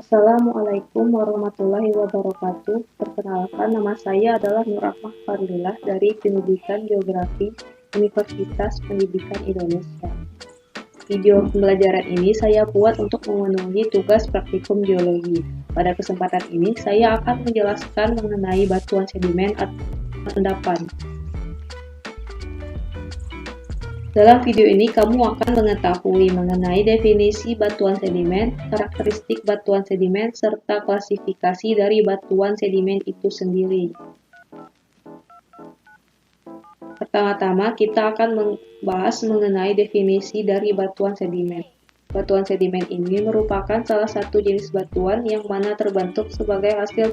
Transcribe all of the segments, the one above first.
Assalamualaikum warahmatullahi wabarakatuh. Perkenalkan, nama saya adalah Nur Rahmah Fadlilah dari Pendidikan Geografi Universitas Pendidikan Indonesia. Video pembelajaran ini saya buat untuk memenuhi tugas praktikum geologi. Pada kesempatan ini, saya akan menjelaskan mengenai batuan sedimen atau endapan. Dalam video ini, kamu akan mengetahui mengenai definisi batuan sedimen, karakteristik batuan sedimen, serta klasifikasi dari batuan sedimen itu sendiri. Pertama-tama, kita akan membahas mengenai definisi dari batuan sedimen. Batuan sedimen ini merupakan salah satu jenis batuan yang mana terbentuk sebagai hasil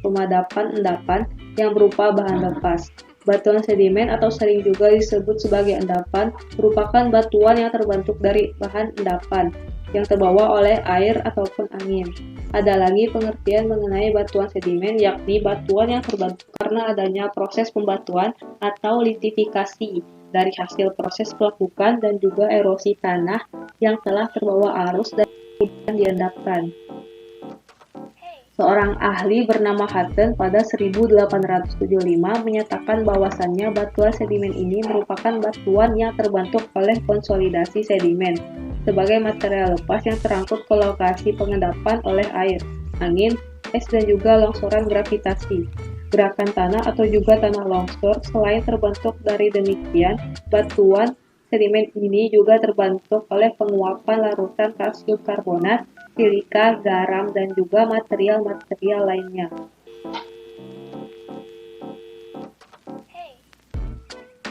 pemadapan endapan yang berupa bahan lepas. Batuan sedimen atau sering juga disebut sebagai endapan merupakan batuan yang terbentuk dari bahan endapan yang terbawa oleh air ataupun angin. Ada lagi pengertian mengenai batuan sedimen, yakni batuan yang terbentuk karena adanya proses pembatuan atau litifikasi dari hasil proses pelapukan dan juga erosi tanah yang telah terbawa arus dan kemudian diendapkan. Seorang ahli bernama Hutton pada 1875 menyatakan bahwasannya batuan sedimen ini merupakan batuan yang terbentuk oleh konsolidasi sedimen sebagai material lepas yang terangkut ke lokasi pengendapan oleh air, angin, es, dan juga longsoran gravitasi. Gerakan tanah atau juga tanah longsor selain terbentuk dari demikian, batuan sedimen ini juga terbentuk oleh penguapan larutan kalsium karbonat, silika, garam, dan juga material-material lainnya.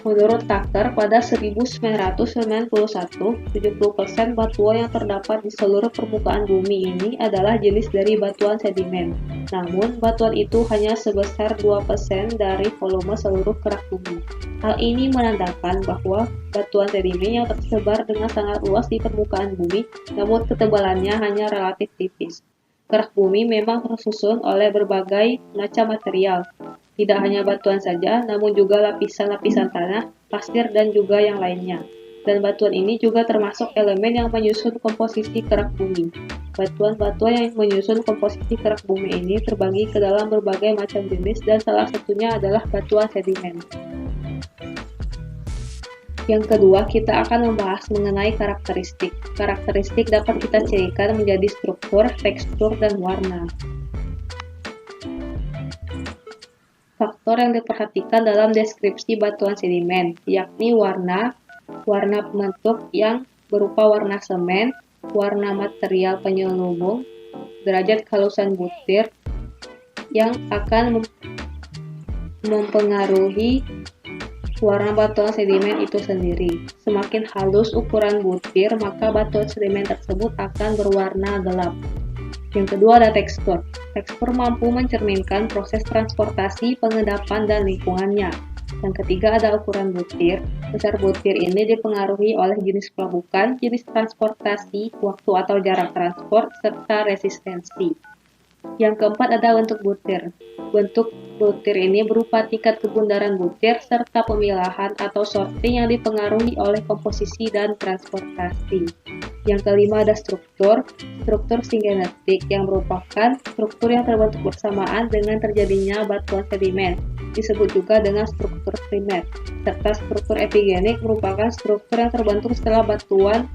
Menurut Tucker, pada 1991, 70% batuan yang terdapat di seluruh permukaan bumi ini adalah jenis dari batuan sedimen. Namun, batuan itu hanya sebesar 2% dari volume seluruh kerak bumi. Hal ini menandakan bahwa batuan sedimen yang tersebar dengan sangat luas di permukaan bumi, namun ketebalannya hanya relatif tipis. Kerak bumi memang tersusun oleh berbagai macam material. Tidak hanya batuan saja, namun juga lapisan-lapisan tanah, pasir, dan juga yang lainnya. Dan batuan ini juga termasuk elemen yang menyusun komposisi kerak bumi. Batuan-batuan yang menyusun komposisi kerak bumi ini terbagi ke dalam berbagai macam jenis dan salah satunya adalah batuan sedimen. Yang kedua, kita akan membahas mengenai karakteristik. Karakteristik dapat kita cirikan menjadi struktur, tekstur, dan warna. Faktor yang diperhatikan dalam deskripsi batuan sedimen, yakni warna pembentuk yang berupa warna semen, warna material penyelubung, derajat kehalusan butir yang akan mempengaruhi warna batuan sedimen itu sendiri. Semakin halus ukuran butir, maka batuan sedimen tersebut akan berwarna gelap. Yang kedua ada tekstur. Tekstur mampu mencerminkan proses transportasi, pengendapan, dan lingkungannya. Yang ketiga ada ukuran butir. Besar butir ini dipengaruhi oleh jenis pelabukan, jenis transportasi, waktu atau jarak transport, serta resistensi. Yang keempat ada bentuk butir. Bentuk butir ini berupa tingkat kebundaran butir serta pemilahan atau sorting yang dipengaruhi oleh komposisi dan transportasi. Yang kelima ada struktur singenetik yang merupakan struktur yang terbentuk bersamaan dengan terjadinya batuan sedimen, disebut juga dengan struktur primer, serta struktur epigenik merupakan struktur yang terbentuk setelah batuan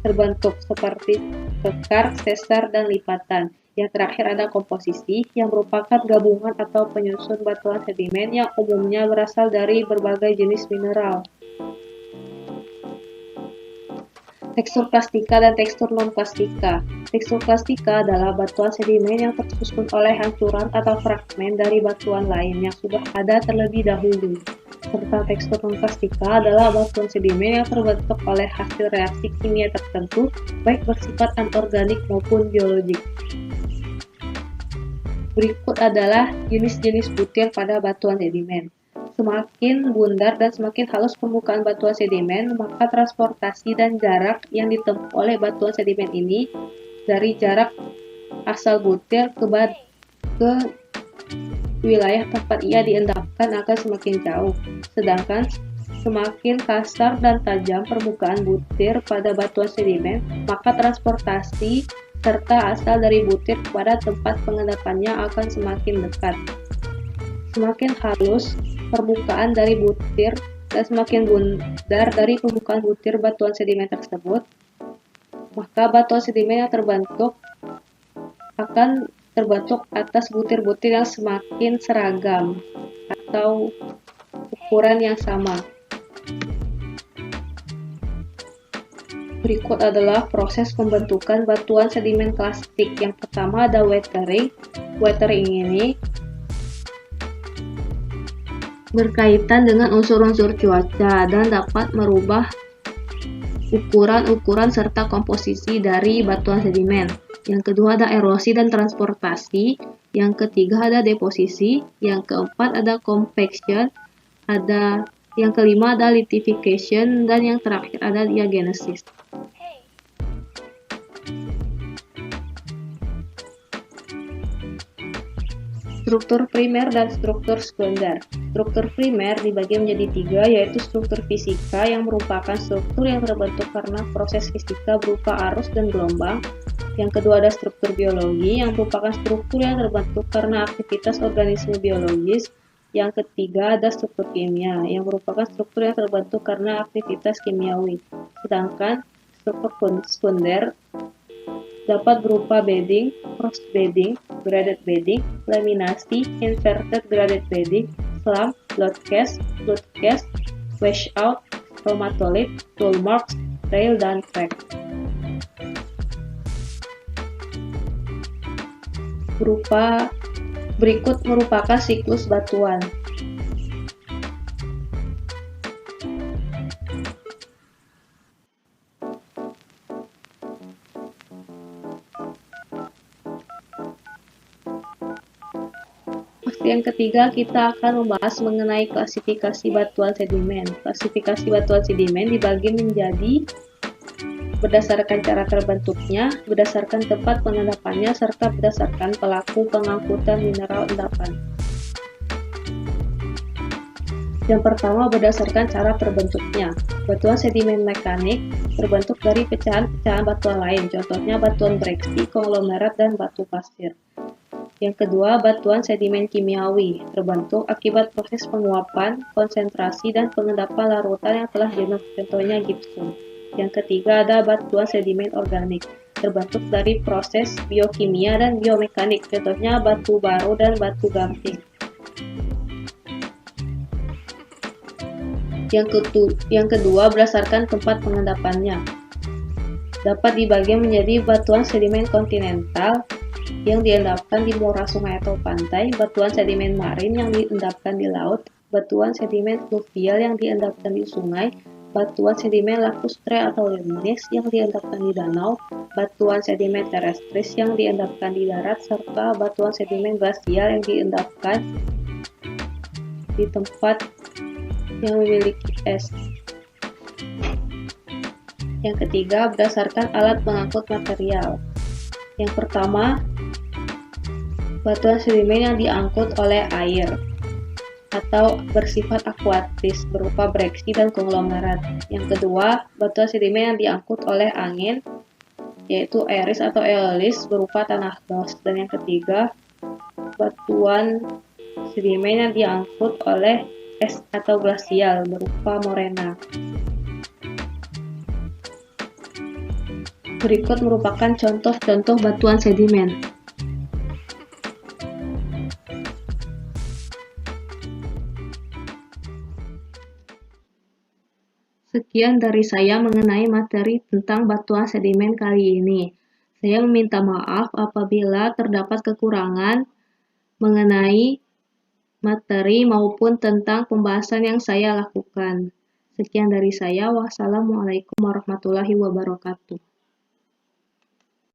terbentuk seperti kekar, sesar, dan lipatan. Yang terakhir ada komposisi yang merupakan gabungan atau penyusun batuan sedimen yang umumnya berasal dari berbagai jenis mineral. Tekstur plastika dan tekstur non-plastika. Tekstur plastika adalah batuan sedimen yang tersusun oleh hancuran atau fragmen dari batuan lain yang sudah ada terlebih dahulu. Serta tekstur non-plastika adalah batuan sedimen yang terbentuk oleh hasil reaksi kimia tertentu, baik bersifat anorganik maupun biologik. Berikut adalah jenis-jenis butir pada batuan sedimen. Semakin bundar dan semakin halus permukaan batuan sedimen, maka transportasi dan jarak yang ditempuh oleh batuan sedimen ini dari jarak asal butir ke wilayah tempat ia diendapkan akan semakin jauh. Sedangkan semakin kasar dan tajam permukaan butir pada batuan sedimen, maka transportasi serta asal dari butir kepada tempat pengendapannya akan semakin dekat. Semakin halus permukaan dari butir dan semakin bundar dari permukaan butir batuan sedimen tersebut, maka batuan sedimen yang terbentuk akan terbentuk atas butir-butir yang semakin seragam atau ukuran yang sama. Berikut adalah proses pembentukan batuan sedimen klasik. Yang pertama ada weathering. Weathering ini berkaitan dengan unsur-unsur cuaca dan dapat merubah ukuran-ukuran serta komposisi dari batuan sedimen. Yang kedua ada erosi dan transportasi. Yang ketiga ada deposisi. Yang keempat ada compaction. Yang kelima ada lithification. Dan yang terakhir ada diagenesis. Struktur primer dan struktur sekunder. Struktur primer dibagi menjadi tiga, yaitu struktur fisika yang merupakan struktur yang terbentuk karena proses fisika berupa arus dan gelombang. Yang kedua ada struktur biologi yang merupakan struktur yang terbentuk karena aktivitas organisme biologis. Yang ketiga ada struktur kimia yang merupakan struktur yang terbentuk karena aktivitas kimiawi. Sedangkan struktur sekunder dapat berupa bedding, cross bedding, graded bedding, laminasi, inverted graded bedding, slump, broadcast, washout, stromatolith, tool marks, trail, dan crack. Berikut merupakan siklus batuan. Yang ketiga, kita akan membahas mengenai klasifikasi batuan sedimen. Klasifikasi batuan sedimen dibagi menjadi berdasarkan cara terbentuknya, berdasarkan tempat pengendapannya, serta berdasarkan pelaku pengangkutan mineral endapan. Yang pertama, berdasarkan cara terbentuknya. Batuan sedimen mekanik terbentuk dari pecahan-pecahan batuan lain, contohnya batuan breksi, konglomerat, dan batu pasir. Yang kedua, batuan sedimen kimiawi terbentuk akibat proses penguapan, konsentrasi, dan pengendapan larutan yang telah jenuh, contohnya gipsum. Yang ketiga ada batuan sedimen organik terbentuk dari proses biokimia dan biomekanik, contohnya batu baru dan batu gamping. Yang kedua, berdasarkan tempat pengendapannya. Dapat dibagi menjadi batuan sedimen kontinental yang diendapkan di muara sungai atau pantai, batuan sedimen marin yang diendapkan di laut, batuan sedimen fluvial yang diendapkan di sungai, batuan sedimen lacustre atau limnis yang diendapkan di danau, batuan sedimen terrestris yang diendapkan di darat, serta batuan sedimen glasial yang diendapkan di tempat yang memiliki es. Yang ketiga, berdasarkan alat pengangkut material. Yang pertama, batuan sedimen yang diangkut oleh air atau bersifat akuatis berupa breksi dan konglomerat. Yang kedua, batuan sedimen yang diangkut oleh angin yaitu eris atau eolis berupa tanah los. Dan yang ketiga, batuan sedimen yang diangkut oleh es atau glasial berupa morena. Berikut merupakan contoh-contoh batuan sedimen. Sekian dari saya mengenai materi tentang batuan sedimen kali ini. Saya meminta maaf apabila terdapat kekurangan mengenai materi maupun tentang pembahasan yang saya lakukan. Sekian dari saya. Wassalamualaikum warahmatullahi wabarakatuh.